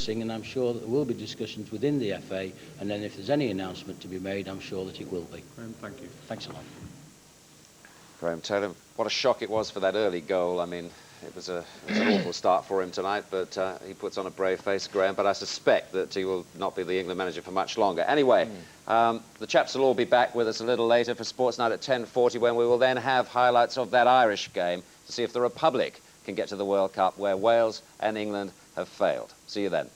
progressing, and I'm sure that there will be discussions within the FA, and then if there's any announcement to be made, I'm sure that it will be. Graham, thank you. Thanks a lot. Graham Taylor, what a shock it was for that early goal. I mean, it was an awful start for him tonight, but he puts on a brave face, Graham, but I suspect that he will not be the England manager for much longer. Anyway, the chaps will all be back with us a little later for Sportsnight at 10:40, when we will then have highlights of that Irish game to see if the Republic can get to the World Cup, where Wales and England have failed. See you then.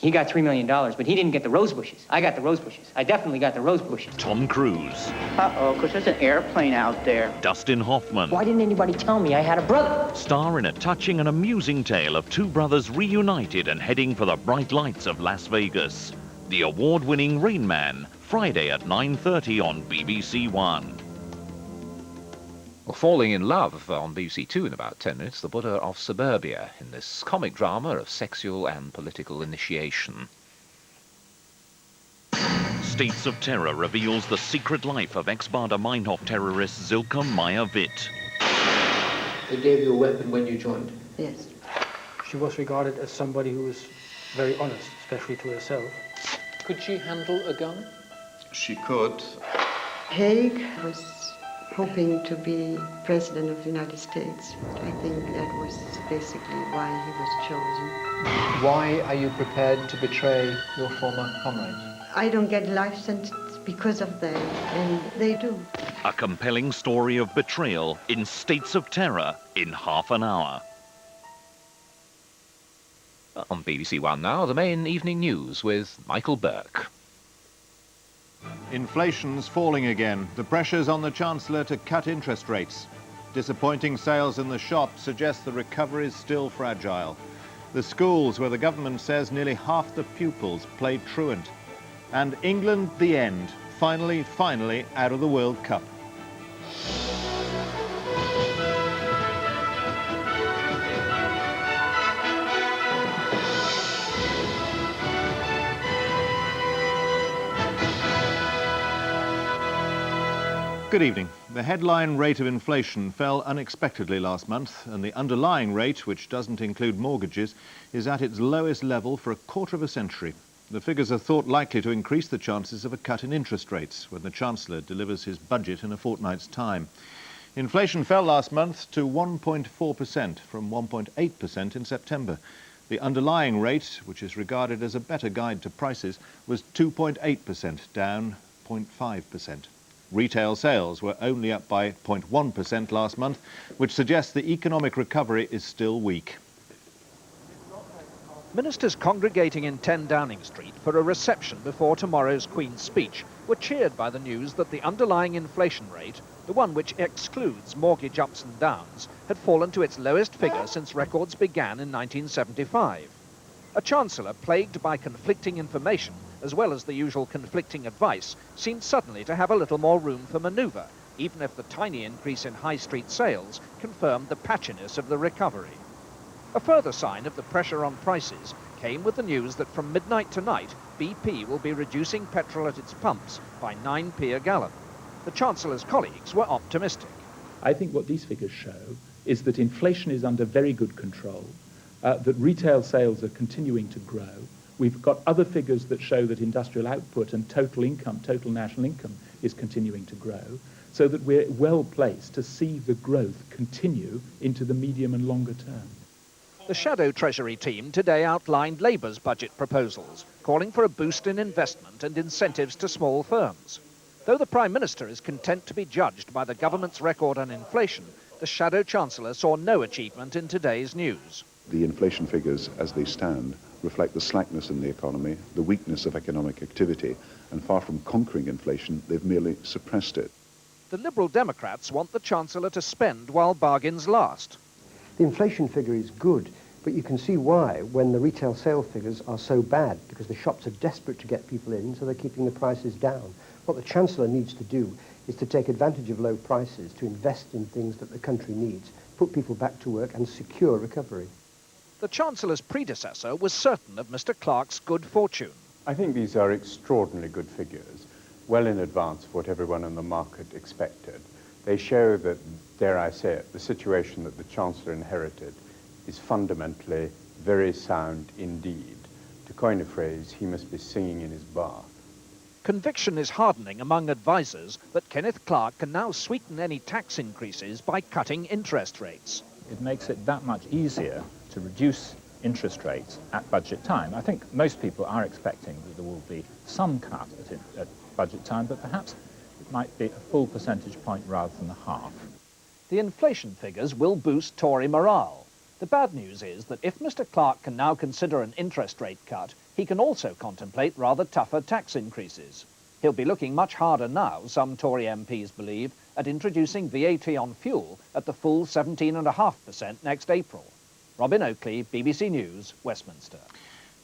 He got $3 million, but he didn't get the rose bushes. I got the rose bushes. I definitely got the rose bushes. Tom Cruise. Uh-oh, because there's an airplane out there. Dustin Hoffman. Why didn't anybody tell me I had a brother? Star in a touching and amusing tale of two brothers reunited and heading for the bright lights of Las Vegas. The award-winning Rain Man, Friday at 9:30 on BBC1. Well, falling in love on BBC2 in about 10 minutes, the Buddha of Suburbia, in this comic drama of sexual and political initiation. States of Terror reveals the secret life of ex-Baader-Meinhof terrorist Silke Meyer-Witt. They gave you a weapon when you joined? Yes. She was regarded as somebody who was very honest, especially to herself. Could she handle a gun? She could. Haig was hoping to be President of the United States. I think that was basically why he was chosen. Why are you prepared to betray your former comrades? I don't get life sentence because of that, and they do. A compelling story of betrayal in States of Terror in half an hour. On BBC1 now, the main evening news with Michael Buerk. Inflation's falling again. The pressures on the Chancellor to cut interest rates. Disappointing sales in the shop suggest the recovery is still fragile. The schools, where the government says nearly half the pupils played truant. And England, the end. Finally out of the World Cup. Good evening. The headline rate of inflation fell unexpectedly last month, and the underlying rate, which doesn't include mortgages, is at its lowest level for a quarter of a century. The figures are thought likely to increase the chances of a cut in interest rates when the Chancellor delivers his budget in a fortnight's time. Inflation fell last month to 1.4% from 1.8% in September. The underlying rate, which is regarded as a better guide to prices, was 2.8%, down 0.5%. Retail sales were only up by 0.1% last month, which suggests the economic recovery is still weak. Ministers congregating in 10 Downing Street for a reception before tomorrow's Queen's speech were cheered by the news that the underlying inflation rate, the one which excludes mortgage ups and downs, had fallen to its lowest figure since records began in 1975. A Chancellor plagued by conflicting information, as well as the usual conflicting advice, seemed suddenly to have a little more room for manoeuvre, even if the tiny increase in high street sales confirmed the patchiness of the recovery. A further sign of the pressure on prices came with the news that from midnight tonight, BP will be reducing petrol at its pumps by 9p a gallon. The Chancellor's colleagues were optimistic. I think what these figures show is that inflation is under very good control, that retail sales are continuing to grow. We've got other figures that show that industrial output and total income, total national income, is continuing to grow, so that we're well placed to see the growth continue into the medium and longer term. The Shadow Treasury team today outlined Labour's budget proposals, calling for a boost in investment and incentives to small firms. Though the Prime Minister is content to be judged by the government's record on inflation, the Shadow Chancellor saw no achievement in today's news. The inflation figures, as they stand, reflect the slackness in the economy, the weakness of economic activity, and far from conquering inflation, they've merely suppressed it. The Liberal Democrats want the Chancellor to spend while bargains last. The inflation figure is good, but you can see why when the retail sale figures are so bad, because the shops are desperate to get people in, so they're keeping the prices down. What the Chancellor needs to do is to take advantage of low prices, to invest in things that the country needs, put people back to work and secure recovery. The Chancellor's predecessor was certain of Mr. Clarke's good fortune. I think these are extraordinarily good figures, well in advance of what everyone in the market expected. They show that, dare I say it, the situation that the Chancellor inherited is fundamentally very sound indeed. To coin a phrase, he must be singing in his bath. Conviction is hardening among advisers that Kenneth Clarke can now sweeten any tax increases by cutting interest rates. It makes it that much easier to reduce interest rates at budget time. I think most people are expecting that there will be some cut at budget time, but perhaps it might be a full percentage point rather than a half. The inflation figures will boost Tory morale. The bad news is that if Mr. Clarke can now consider an interest rate cut, he can also contemplate rather tougher tax increases. He'll be looking much harder now, some Tory MPs believe, at introducing VAT on fuel at the full 17.5% next April. Robin Oakley, BBC News, Westminster.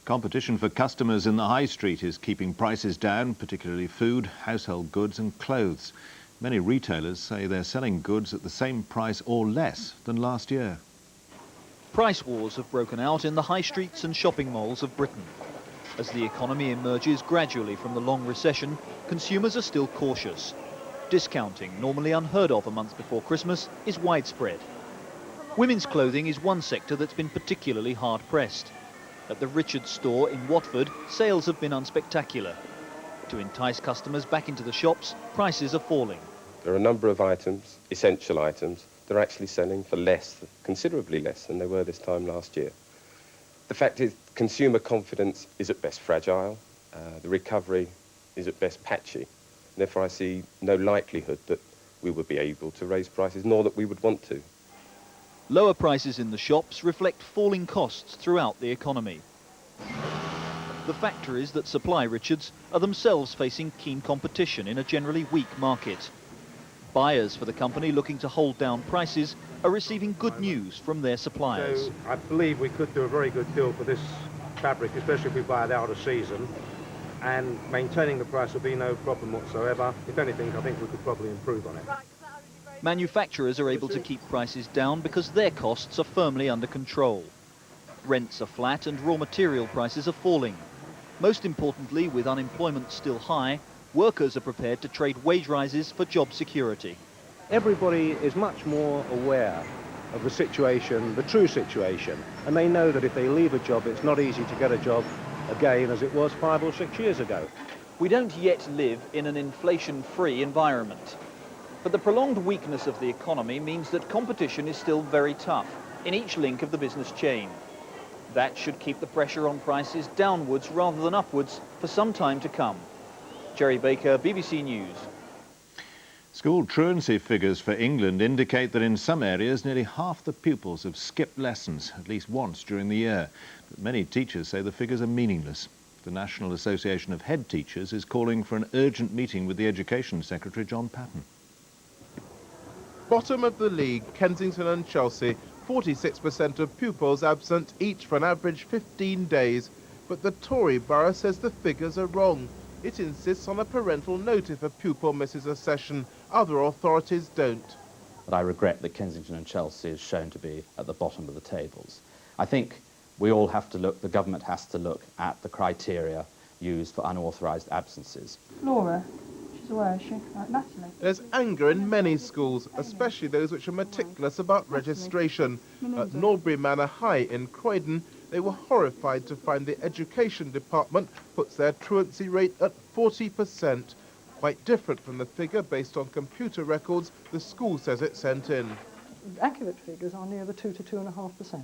Competition for customers in the high street is keeping prices down, particularly food, household goods and clothes. Many retailers say they're selling goods at the same price or less than last year. Price wars have broken out in the high streets and shopping malls of Britain. As the economy emerges gradually from the long recession, consumers are still cautious. Discounting, normally unheard of a month before Christmas, is widespread. Women's clothing is one sector that's been particularly hard-pressed. At the Richards store in Watford, sales have been unspectacular. To entice customers back into the shops, prices are falling. There are a number of items, essential items, they're actually selling for less, considerably less than they were this time last year. The fact is, consumer confidence is at best fragile, the recovery is at best patchy, and therefore I see no likelihood that we would be able to raise prices, nor that we would want to. Lower prices in the shops reflect falling costs throughout the economy. The factories that supply Richards are themselves facing keen competition in a generally weak market. Buyers for the company looking to hold down prices are receiving good news from their suppliers. So I believe we could do a very good deal for this fabric, especially if we buy it out of season, and maintaining the price will be no problem whatsoever. If anything, I think we could probably improve on it. Manufacturers are able to keep prices down because their costs are firmly under control. Rents are flat and raw material prices are falling. Most importantly, with unemployment still high, workers are prepared to trade wage rises for job security. Everybody is much more aware of the situation, the true situation, and they know that if they leave a job, it's not easy to get a job again as it was 5 or 6 years ago. We don't yet live in an inflation-free environment. But the prolonged weakness of the economy means that competition is still very tough in each link of the business chain. That should keep the pressure on prices downwards rather than upwards for some time to come. Jerry Baker, BBC News. School truancy figures for England indicate that in some areas nearly half the pupils have skipped lessons at least once during the year. But many teachers say the figures are meaningless. The National Association of Head Teachers is calling for an urgent meeting with the Education Secretary, John Patton. Bottom of the league, Kensington and Chelsea, 46% of pupils absent, each for an average 15 days. But the Tory borough says the figures are wrong. It insists on a parental note if a pupil misses a session. Other authorities don't. But I regret that Kensington and Chelsea is shown to be at the bottom of the tables. I think we all have to look, the government has to look at the criteria used for unauthorised absences. Laura, she's aware, is she? Right, Natalie. There's anger in many schools, especially those which are meticulous about registration. At Norbury Manor High in Croydon, they were horrified to find the Education Department puts their truancy rate at 40%. Quite different from the figure based on computer records the school says it sent in. Accurate figures are near the 2 to 2.5%.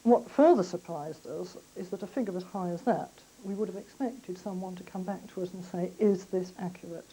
What further surprised us is that a figure as high as that, we would have expected someone to come back to us and say, is this accurate?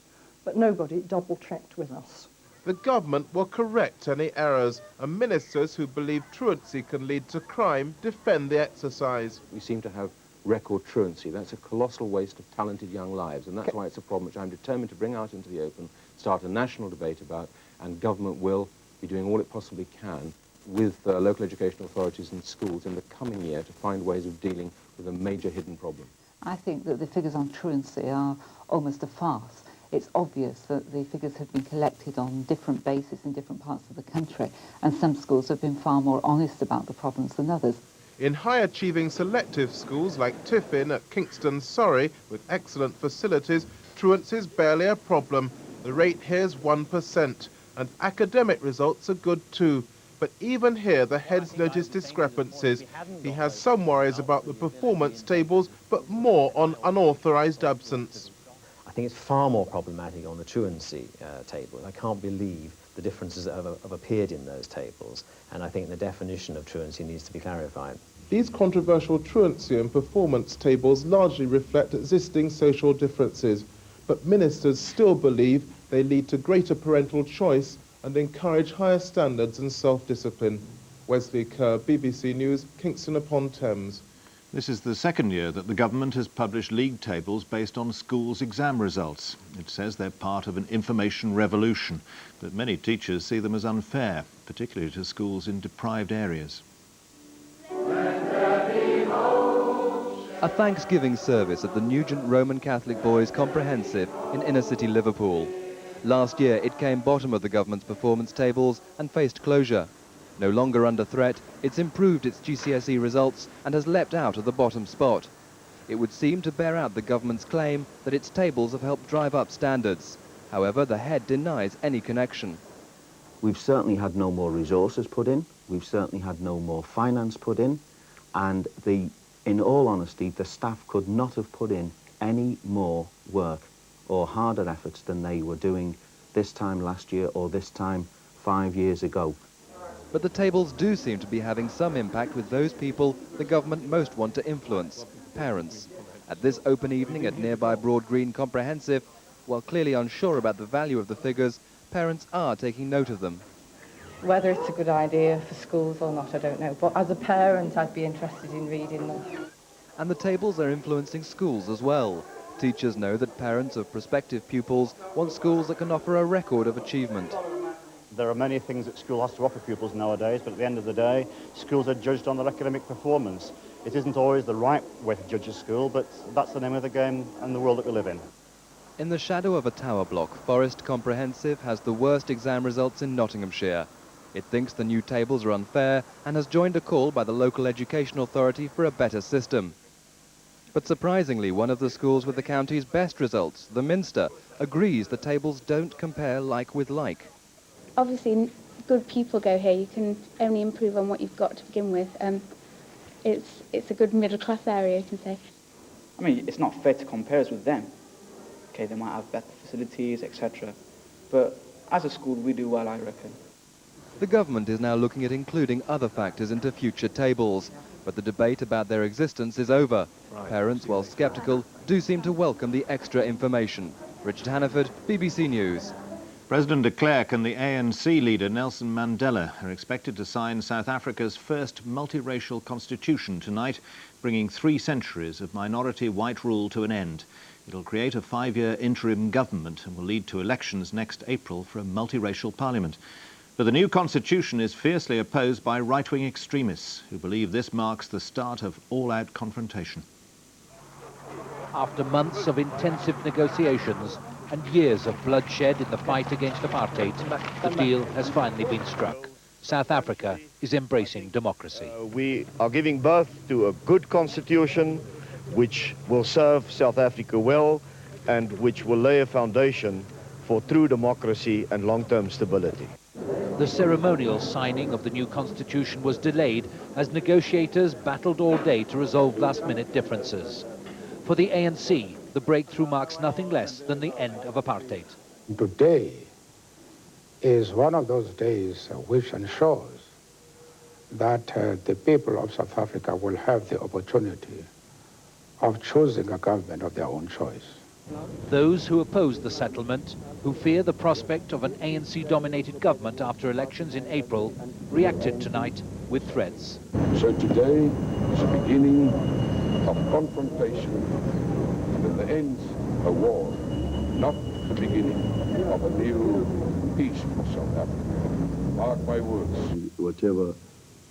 But nobody double-checked with us. The government will correct any errors, and ministers who believe truancy can lead to crime defend the exercise. We seem to have record truancy. That's a colossal waste of talented young lives, and that's why it's a problem which I'm determined to bring out into the open start a national debate about, and government will be doing all it possibly can with local education authorities and schools in the coming year to find ways of dealing with a major hidden problem. I think that the figures on truancy are almost a farce. It's obvious that the figures have been collected on different bases in different parts of the country, and some schools have been far more honest about the problems than others. In high-achieving selective schools like Tiffin at Kingston, Surrey, with excellent facilities, truancy is barely a problem. The rate here is 1%, and academic results are good too. But even here, the heads notice discrepancies. He has some worries about the performance tables, but more on unauthorised absence. I think it's far more problematic on the truancy table. I can't believe the differences that have appeared in those tables, and I think the definition of truancy needs to be clarified. These controversial truancy and performance tables largely reflect existing social differences, but ministers still believe they lead to greater parental choice and encourage higher standards and self-discipline. Wesley Kerr, BBC News, Kingston upon Thames. This is the second year that the government has published league tables based on schools' exam results. It says they're part of an information revolution, but many teachers see them as unfair, particularly to schools in deprived areas. A Thanksgiving service at the Nugent Roman Catholic Boys Comprehensive in inner-city Liverpool. Last year it came bottom of the government's performance tables and faced closure. No longer under threat, it's improved its GCSE results and has leapt out of the bottom spot. It would seem to bear out the government's claim that its tables have helped drive up standards. However, the head denies any connection. We've certainly had no more resources put in, we've certainly had no more finance put in, and in all honesty, the staff could not have put in any more work or harder efforts than they were doing this time last year or this time 5 years ago. But the tables do seem to be having some impact with those people the government most want to influence, parents. At this open evening at nearby Broad Green Comprehensive, while clearly unsure about the value of the figures, parents are taking note of them. Whether it's a good idea for schools or not, I don't know. But as a parent, I'd be interested in reading them. And the tables are influencing schools as well. Teachers know that parents of prospective pupils want schools that can offer a record of achievement. There are many things that school has to offer pupils nowadays, but at the end of the day, schools are judged on their academic performance. It isn't always the right way to judge a school, but that's the name of the game and the world that we live in. In the shadow of a tower block, Forest Comprehensive has the worst exam results in Nottinghamshire. It thinks the new tables are unfair and has joined a call by the local education authority for a better system. But surprisingly, one of the schools with the county's best results, the Minster, agrees the tables don't compare like with like. Obviously, good people go here. You can only improve on what you've got to begin with. It's a good middle-class area, you can say. I mean, it's not fair to compare us with them. Okay, they might have better facilities, etc. But as a school, we do well, I reckon. The government is now looking at including other factors into future tables, but the debate about their existence is over. Parents, while sceptical, do seem to welcome the extra information. Richard Hannaford, BBC News. President de Klerk and the ANC leader Nelson Mandela are expected to sign South Africa's first multiracial constitution tonight, bringing 3 centuries of minority white rule to an end. It'll create a 5-year interim government and will lead to elections next April for a multiracial parliament. But the new constitution is fiercely opposed by right-wing extremists who believe this marks the start of all-out confrontation. After months of intensive negotiations and years of bloodshed in the fight against apartheid, the deal has finally been struck. South Africa is embracing democracy. We are giving birth to a good constitution which will serve South Africa well and which will lay a foundation for true democracy and long-term stability. The ceremonial signing of the new constitution was delayed as negotiators battled all day to resolve last-minute differences. For the ANC, the breakthrough marks nothing less than the end of apartheid. Today is one of those days which ensures that the people of South Africa will have the opportunity of choosing a government of their own choice. Those who oppose the settlement, who fear the prospect of an ANC-dominated government after elections in April, reacted tonight with threats. So today is the beginning of confrontation that ends a war, not the beginning of a new peace for South Africa. Mark my words. Whatever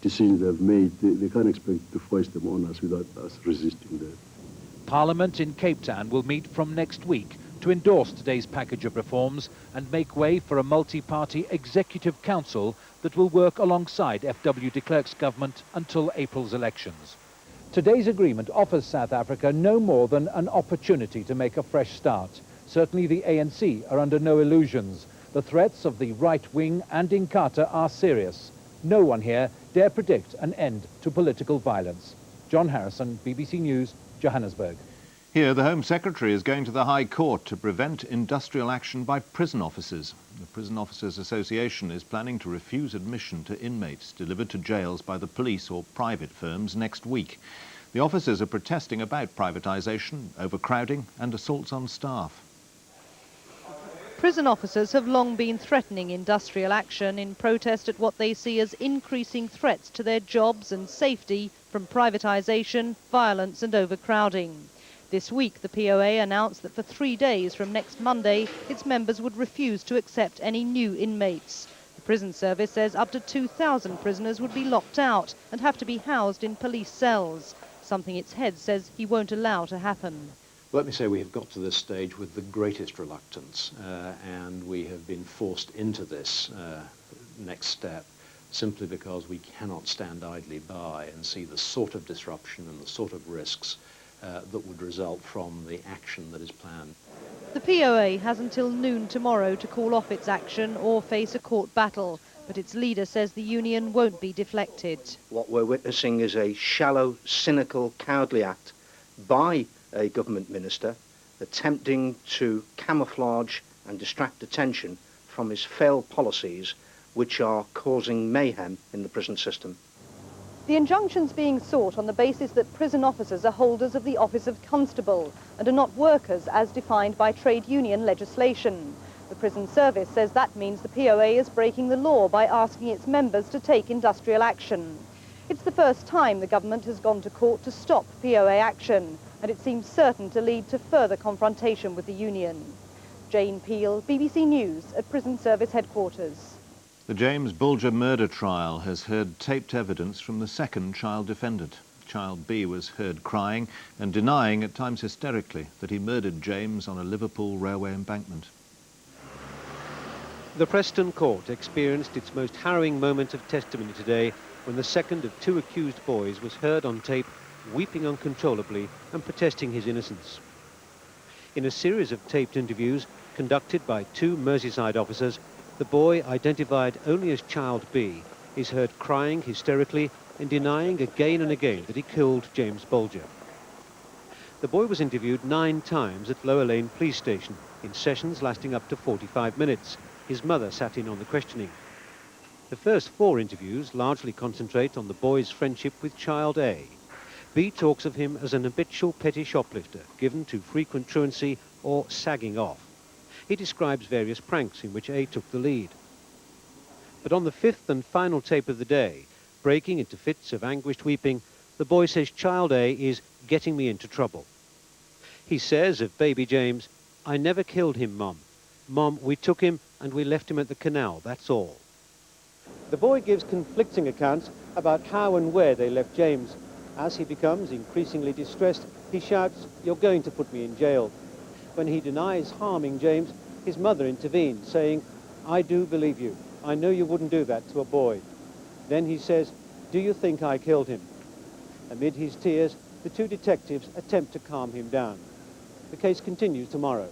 decisions they've made, they can't expect to foist them on us without us resisting them. Parliament in Cape Town will meet from next week to endorse today's package of reforms and make way for a multi-party executive council that will work alongside FW de Klerk's government until April's elections. Today's agreement offers South Africa no more than an opportunity to make a fresh start. Certainly the ANC are under no illusions. The threats of the right wing and Inkatha are serious. No one here dare predict an end to political violence. John Harrison, BBC News, Johannesburg. Here, the Home Secretary is going to the High Court to prevent industrial action by prison officers. The Prison Officers Association is planning to refuse admission to inmates delivered to jails by the police or private firms next week. The officers are protesting about privatisation, overcrowding and assaults on staff. Prison officers have long been threatening industrial action in protest at what they see as increasing threats to their jobs and safety from privatisation, violence and overcrowding. This week, the POA announced that for 3 days from next Monday, its members would refuse to accept any new inmates. The prison service says up to 2,000 prisoners would be locked out and have to be housed in police cells, something its head says he won't allow to happen. Let me say we have got to this stage with the greatest reluctance, and we have been forced into this next step simply because we cannot stand idly by and see the sort of disruption and the sort of risks that would result from the action that is planned. The POA has until noon tomorrow to call off its action or face a court battle, but its leader says the union won't be deflected. What we're witnessing is a shallow, cynical, cowardly act by a government minister attempting to camouflage and distract attention from his failed policies which are causing mayhem in the prison system. The injunction's being sought on the basis that prison officers are holders of the office of constable and are not workers as defined by trade union legislation. The prison service says that means the POA is breaking the law by asking its members to take industrial action. It's the first time the government has gone to court to stop POA action, and it seems certain to lead to further confrontation with the union. Jane Peel, BBC News at Prison Service Headquarters. The James Bulger murder trial has heard taped evidence from the second child defendant. Child B was heard crying and denying, at times hysterically, that he murdered James on a Liverpool railway embankment. The Preston court experienced its most harrowing moment of testimony today when the second of two accused boys was heard on tape weeping uncontrollably and protesting his innocence. In a series of taped interviews conducted by two Merseyside officers, the boy, identified only as Child B, is heard crying hysterically and denying again and again that he killed James Bulger. The boy was interviewed 9 times at Lower Lane Police Station in sessions lasting up to 45 minutes. His mother sat in on the questioning. The first 4 interviews largely concentrate on the boy's friendship with Child A. B talks of him as an habitual petty shoplifter given to frequent truancy or sagging off. He describes various pranks in which A took the lead. But on the 5th and final tape of the day, breaking into fits of anguished weeping, the boy says Child A is getting me into trouble. He says of baby James, "I never killed him, Mum. Mum, we took him and we left him at the canal, that's all." The boy gives conflicting accounts about how and where they left James. As he becomes increasingly distressed, he shouts, "You're going to put me in jail." When he denies harming James, his mother intervenes, saying, "I do believe you. I know you wouldn't do that to a boy." Then he says, "Do you think I killed him?" Amid his tears, the 2 detectives attempt to calm him down. The case continues tomorrow.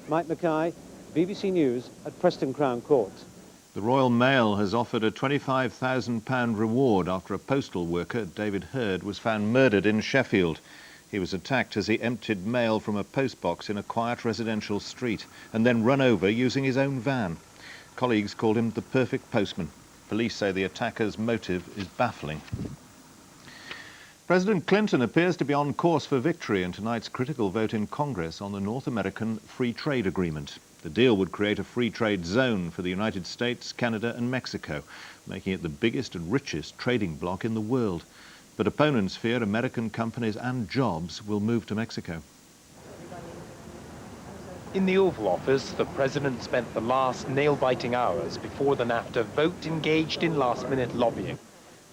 Mike Mackay, BBC News at Preston Crown Court. The Royal Mail has offered a £25,000 reward after a postal worker, David Hurd, was found murdered in Sheffield. He was attacked as he emptied mail from a postbox in a quiet residential street and then run over using his own van. Colleagues called him the perfect postman. Police say the attacker's motive is baffling. President Clinton appears to be on course for victory in tonight's critical vote in Congress on the North American Free Trade Agreement. The deal would create a free trade zone for the United States, Canada and Mexico, making it the biggest and richest trading bloc in the world. But opponents fear American companies and jobs will move to Mexico. In the Oval Office, the President spent the last nail-biting hours before the NAFTA vote engaged in last-minute lobbying.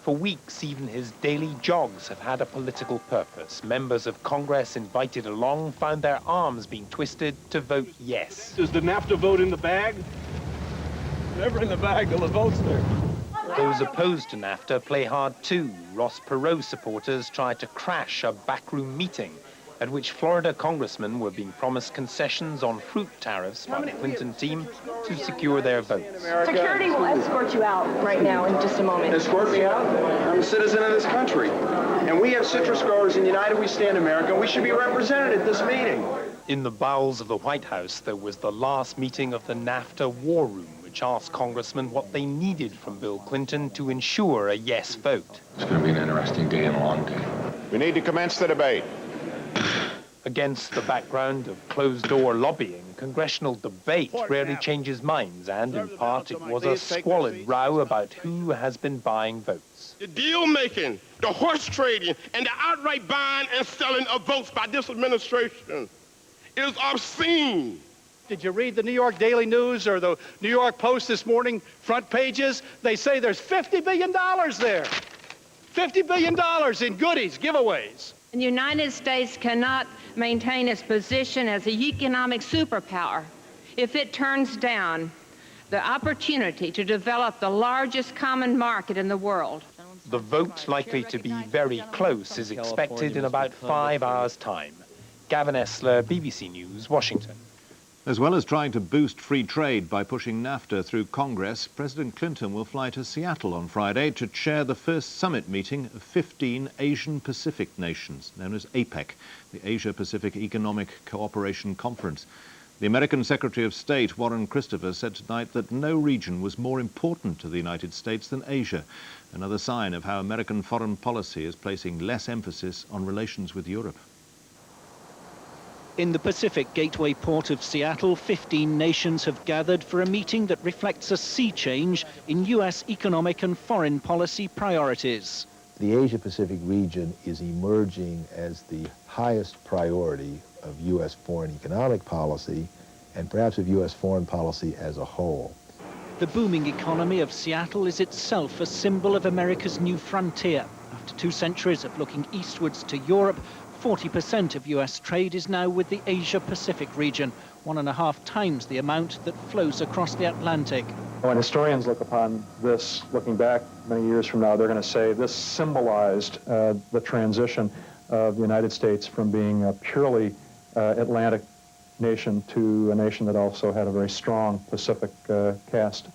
For weeks, even his daily jogs have had a political purpose. Members of Congress invited along found their arms being twisted to vote yes. Is the NAFTA vote in the bag? Never in the bag till the vote's there. Those opposed to NAFTA play hard too. Ross Perot supporters tried to crash a backroom meeting at which Florida congressmen were being promised concessions on fruit tariffs by the Clinton team to secure their votes. Security will escort you out right now in just a moment. Escort me out? I'm a citizen of this country. And we have citrus growers in United We Stand America, and we should be represented at this meeting. In the bowels of the White House, there was the last meeting of the NAFTA War Room, which asked congressmen what they needed from Bill Clinton to ensure a yes vote. It's going to be an interesting day and a long day. We need to commence the debate. Against the background of closed-door lobbying, congressional debate rarely changes minds, and in part it was a squalid row about who has been buying votes. The deal-making, the horse trading, and the outright buying and selling of votes by this administration is obscene. Did you read the New York Daily News or the New York Post this morning, front pages? They say there's $50 billion there. $50 billion in goodies, giveaways. The United States cannot maintain its position as an economic superpower if it turns down the opportunity to develop the largest common market in the world. The vote, likely to be very close, is expected in about 5 hours' time. Gavin Esler, BBC News, Washington. As well as trying to boost free trade by pushing NAFTA through Congress, President Clinton will fly to Seattle on Friday to chair the first summit meeting of 15 Asian-Pacific nations, known as APEC, the Asia-Pacific Economic Cooperation Conference. The American Secretary of State, Warren Christopher, said tonight that no region was more important to the United States than Asia, another sign of how American foreign policy is placing less emphasis on relations with Europe. In the Pacific Gateway port of Seattle, 15 nations have gathered for a meeting that reflects a sea change in U.S. economic and foreign policy priorities. The Asia-Pacific region is emerging as the highest priority of U.S. foreign economic policy and perhaps of U.S. foreign policy as a whole. The booming economy of Seattle is itself a symbol of America's new frontier. After 2 centuries of looking eastwards to Europe, 40% of U.S. trade is now with the Asia-Pacific region, 1.5 times the amount that flows across the Atlantic. When historians look upon this, looking back many years from now, they're going to say this symbolized the transition of the United States from being a purely Atlantic nation to a nation that also had a very strong Pacific cast.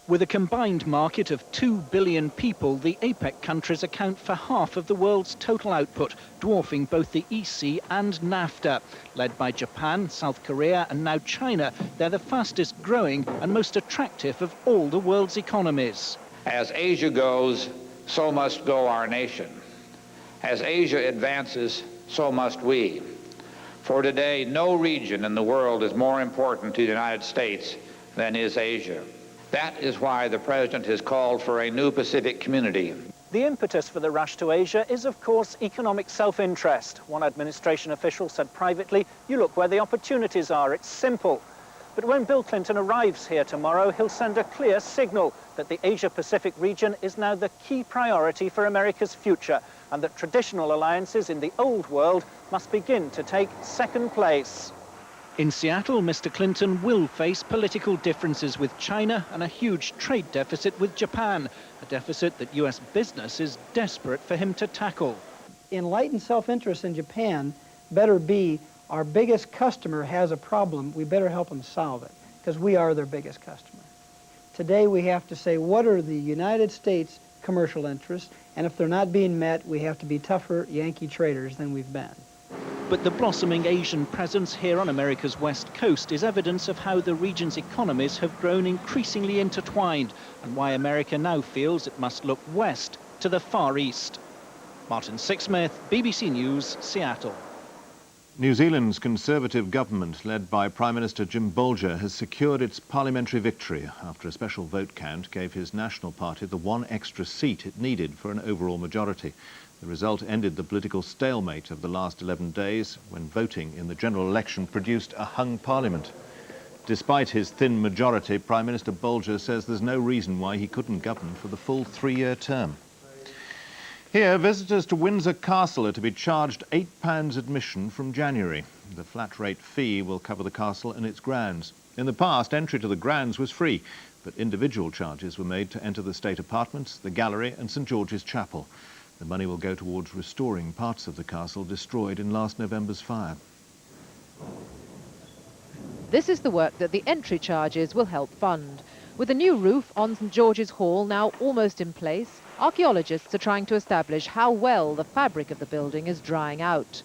With a combined market of 2 billion people, the APEC countries account for half of the world's total output, dwarfing both the EC and NAFTA. Led by Japan, South Korea and now China, they're the fastest growing and most attractive of all the world's economies. As Asia goes, so must go our nation. As Asia advances, so must we. For today, no region in the world is more important to the United States than is Asia. That is why the President has called for a new Pacific community. The impetus for the rush to Asia is, of course, economic self-interest. One administration official said privately, "You look where the opportunities are, it's simple." But when Bill Clinton arrives here tomorrow, he'll send a clear signal that the Asia-Pacific region is now the key priority for America's future, and that traditional alliances in the old world must begin to take second place. In Seattle, Mr. Clinton will face political differences with China and a huge trade deficit with Japan, a deficit that U.S. business is desperate for him to tackle. Enlightened self-interest in Japan better be our biggest customer has a problem, we better help them solve it, because we are their biggest customer. Today we have to say, what are the United States commercial interests, and if they're not being met, we have to be tougher Yankee traders than we've been. But the blossoming Asian presence here on America's west coast is evidence of how the region's economies have grown increasingly intertwined and why America now feels it must look west to the Far East. Martin Sixsmith, BBC News, Seattle. New Zealand's Conservative government, led by Prime Minister Jim Bolger, has secured its parliamentary victory after a special vote count gave his National Party the one extra seat it needed for an overall majority. The result ended the political stalemate of the last 11 days, when voting in the general election produced a hung parliament. Despite his thin majority, Prime Minister Bolger says there's no reason why he couldn't govern for the full 3-year term. Here, visitors to Windsor Castle are to be charged £8 admission from January. The flat rate fee will cover the castle and its grounds. In the past, entry to the grounds was free, but individual charges were made to enter the state apartments, the gallery and St George's Chapel. The money will go towards restoring parts of the castle destroyed in last November's fire. This is the work that the entry charges will help fund. With a new roof on St George's Hall now almost in place, archaeologists are trying to establish how well the fabric of the building is drying out.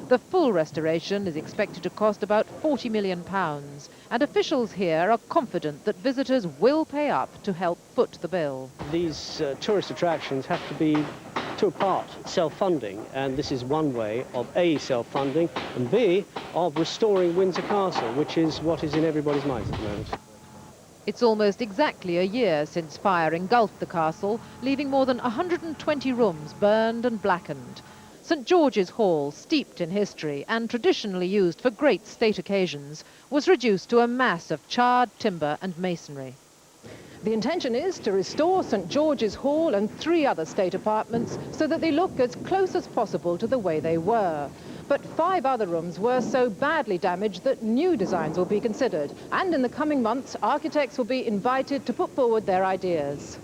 The full restoration is expected to cost about £40 million, and officials here are confident that visitors will pay up to help foot the bill. These tourist attractions have to be, to a part, self-funding, and this is one way of A, self-funding, and B, of restoring Windsor Castle, which is what is in everybody's minds at the moment. It's almost exactly a year since fire engulfed the castle, leaving more than 120 rooms burned and blackened. St George's Hall, steeped in history and traditionally used for great state occasions, was reduced to a mass of charred timber and masonry. The intention is to restore St George's Hall and 3 other state apartments so that they look as close as possible to the way they were. But 5 other rooms were so badly damaged that new designs will be considered. And in the coming months, architects will be invited to put forward their ideas.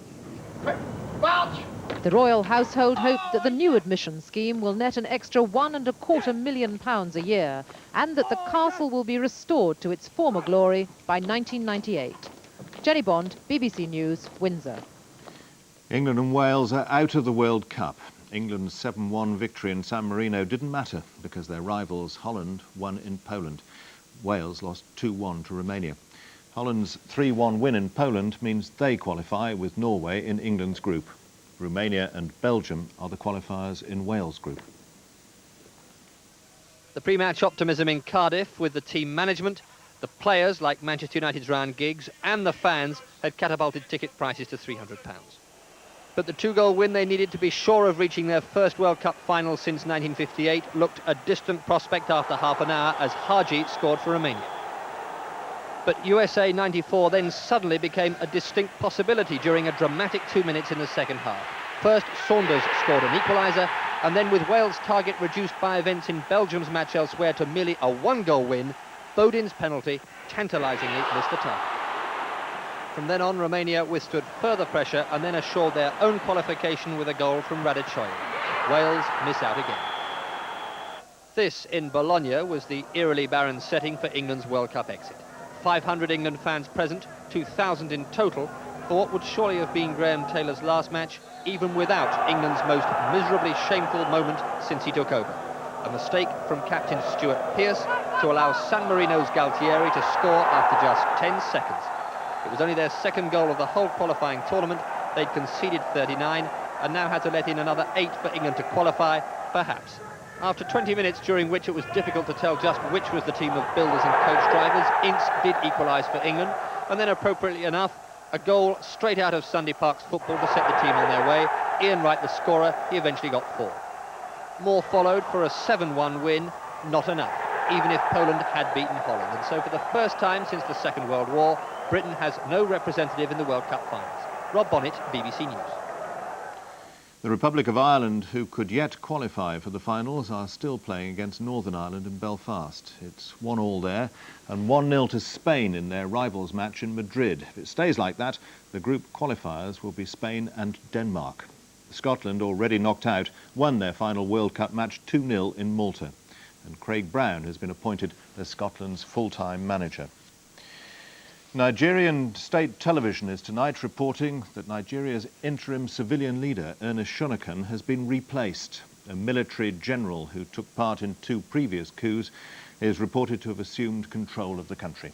The royal household hope that the new admission scheme will net an extra £1.25 million a year, and that the castle will be restored to its former glory by 1998. Jenny Bond, BBC News, Windsor. England and Wales are out of the World Cup. England's 7-1 victory in San Marino didn't matter because their rivals Holland won in Poland. Wales lost 2-1 to Romania. Holland's 3-1 win in Poland means they qualify with Norway in England's group. Romania and Belgium are the qualifiers in Wales' group. The pre-match optimism in Cardiff with the team management, the players like Manchester United's Ryan Giggs and the fans had catapulted ticket prices to £300. But the 2-goal win they needed to be sure of reaching their first World Cup final since 1958 looked a distant prospect after half an hour as Haji scored for Romania. But USA 94 then suddenly became a distinct possibility during a dramatic 2 minutes in the second half. First, Saunders scored an equaliser, and then with Wales' target reduced by events in Belgium's match elsewhere to merely a 1-goal win, Bodin's penalty tantalisingly missed the target. From then on, Romania withstood further pressure and then assured their own qualification with a goal from Radicioiu. Wales miss out again. This, in Bologna, was the eerily barren setting for England's World Cup exit. 500 England fans present, 2,000 in total, for what would surely have been Graham Taylor's last match, even without England's most miserably shameful moment since he took over. A mistake from captain Stuart Pearce to allow San Marino's Galtieri to score after just 10 seconds. It was only their second goal of the whole qualifying tournament. They'd conceded 39 and now had to let in another 8 for England to qualify, perhaps. After 20 minutes, during which it was difficult to tell just which was the team of builders and coach drivers, Ince did equalise for England, and then appropriately enough, a goal straight out of Sunday Park's football to set the team on their way. Ian Wright, the scorer, he eventually got 4. More followed for a 7-1 win, not enough, even if Poland had beaten Holland. And so for the first time since the Second World War, Britain has no representative in the World Cup finals. Rob Bonnet, BBC News. The Republic of Ireland, who could yet qualify for the finals, are still playing against Northern Ireland in Belfast. It's 1-1 there and 1-0 to Spain in their rivals match in Madrid. If it stays like that, the group qualifiers will be Spain and Denmark. Scotland, already knocked out, won their final World Cup match 2-0 in Malta. And Craig Brown has been appointed as Scotland's full-time manager. Nigerian state television is tonight reporting that Nigeria's interim civilian leader, Ernest Shonekan, has been replaced. A military general who took part in 2 previous coups is reported to have assumed control of the country.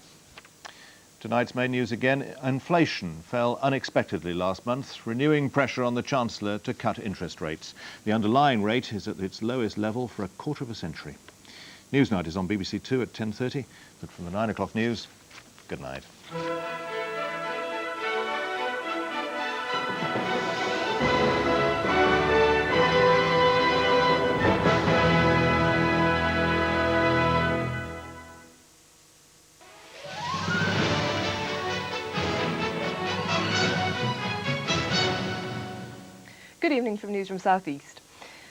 Tonight's main news again. Inflation fell unexpectedly last month, renewing pressure on the Chancellor to cut interest rates. The underlying rate is at its lowest level for a quarter of a century. Newsnight is on BBC2 at 10:30, but from the 9 o'clock news, good night. Good evening from Newsroom South-East.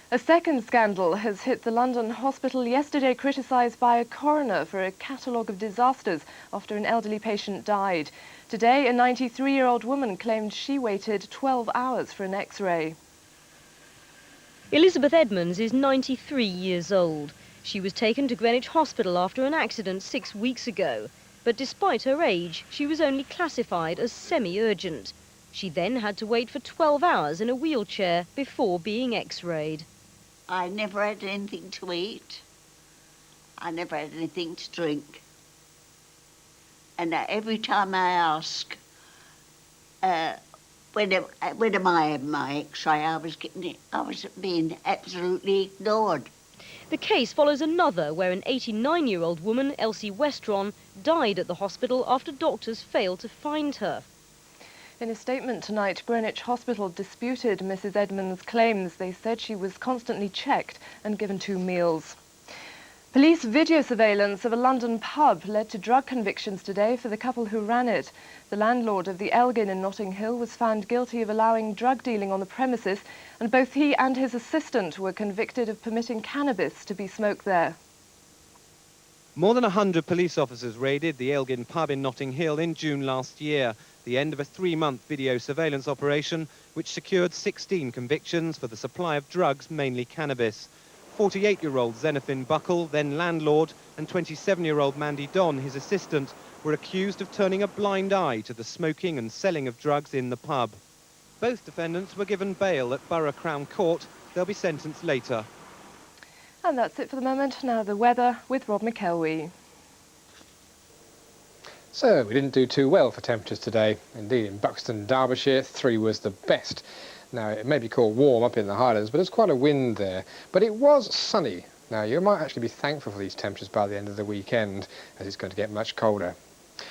A second scandal has hit the London hospital yesterday, criticised by a coroner for a catalogue of disasters after an elderly patient died. Today, a 93-year-old woman claimed she waited 12 hours for an X-ray. Elizabeth Edmonds is 93 years old. She was taken to Greenwich Hospital after an accident 6 weeks ago. But despite her age, she was only classified as semi-urgent. She then had to wait for 12 hours in a wheelchair before being X-rayed. I never had anything to eat. I never had anything to drink. And every time I ask, when am I having my X-ray, I was being absolutely ignored. The case follows another where an 89-year-old woman, Elsie Westron, died at the hospital after doctors failed to find her. In a statement tonight, Greenwich Hospital disputed Mrs. Edmonds' claims. They said she was constantly checked and given 2 meals. Police video surveillance of a London pub led to drug convictions today for the couple who ran it. The landlord of the Elgin in Notting Hill was found guilty of allowing drug dealing on the premises, and both he and his assistant were convicted of permitting cannabis to be smoked there. More than 100 police officers raided the Elgin pub in Notting Hill in June last year, the end of a 3-month video surveillance operation which secured 16 convictions for the supply of drugs, mainly cannabis. 48-year-old Xenophon Buckle, then landlord, and 27-year-old Mandy Don, his assistant, were accused of turning a blind eye to the smoking and selling of drugs in the pub. Both defendants were given bail at Borough Crown Court. They'll be sentenced later. And that's it for the moment. Now the weather with Rob McElwee. So, we didn't do too well for temperatures today. Indeed, in Buxton, Derbyshire, 3 was the best. Now, it may be called warm up in the Highlands, but there's quite a wind there. But it was sunny. Now, you might actually be thankful for these temperatures by the end of the weekend, as it's going to get much colder.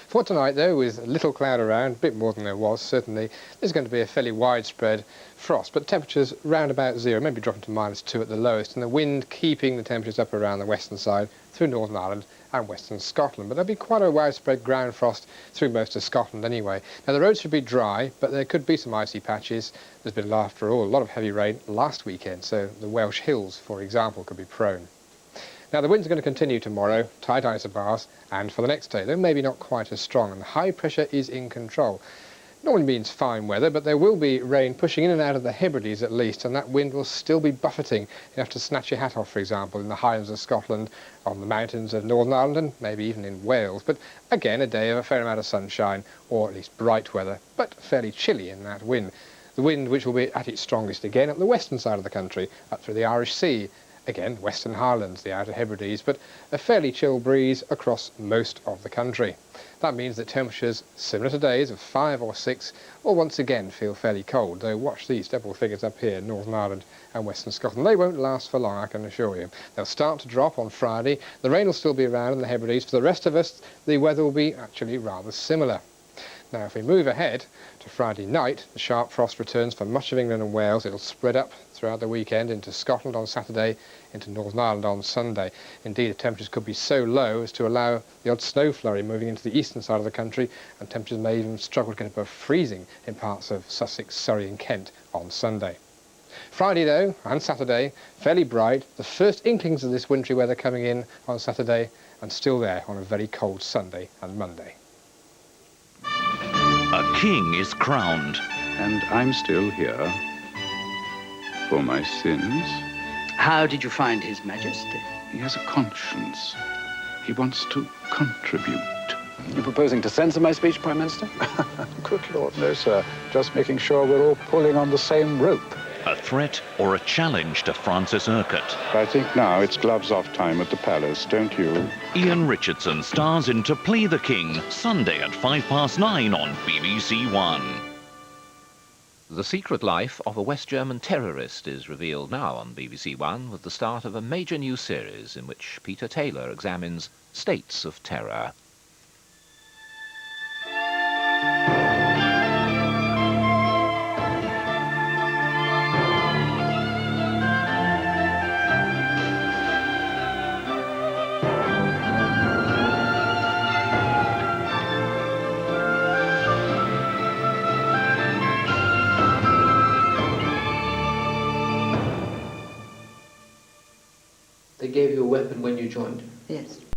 For tonight, though, with a little cloud around, a bit more than there was, certainly, there's going to be a fairly widespread frost, but temperatures round about 0, maybe dropping to -2 at the lowest, and the wind keeping the temperatures up around the western side through Northern Ireland and western Scotland. But there'll be quite a widespread ground frost through most of Scotland anyway. Now, the roads should be dry, but there could be some icy patches. There's been, after all, a lot of heavy rain last weekend, so the Welsh hills, for example, could be prone. Now, the winds are going to continue tomorrow, tight isobars, and for the next day, though maybe not quite as strong, and the high pressure is in control. Normally means fine weather, but there will be rain pushing in and out of the Hebrides at least, and that wind will still be buffeting. You have to snatch your hat off, for example, in the Highlands of Scotland, on the mountains of Northern Ireland, and maybe even in Wales. But again, a day of a fair amount of sunshine, or at least bright weather, but fairly chilly in that wind. The wind which will be at its strongest again at the western side of the country, up through the Irish Sea. Again, Western Highlands, the Outer Hebrides, but a fairly chill breeze across most of the country. That means that temperatures similar to today's of 5 or 6 will once again feel fairly cold, though watch these double figures up here, Northern Ireland and Western Scotland. They won't last for long, I can assure you. They'll start to drop on Friday. The rain will still be around in the Hebrides. For the rest of us, the weather will be actually rather similar. Now, if we move ahead to Friday night, the sharp frost returns for much of England and Wales. It'll spread up throughout the weekend into Scotland on Saturday, into Northern Ireland on Sunday. Indeed, the temperatures could be so low as to allow the odd snow flurry moving into the eastern side of the country, and temperatures may even struggle to get above freezing in parts of Sussex, Surrey and Kent on Sunday. Friday, though, and Saturday, fairly bright. The first inklings of this wintry weather coming in on Saturday, and still there on a very cold Sunday and Monday. A king is crowned. And I'm still here for my sins. How did you find His Majesty? He has a conscience. He wants to contribute. You're proposing to censor my speech, Prime Minister? Good Lord, no, sir. Just making sure we're all pulling on the same rope. A threat or a challenge to Francis Urquhart. I think now it's gloves-off time at the palace, don't you? Ian Richardson stars in To Play the King, Sunday at 9:05 on BBC1. The secret life of a West German terrorist is revealed now on BBC1 with the start of a major new series in which Peter Taylor examines states of terror. They gave you a weapon when you joined? Yes.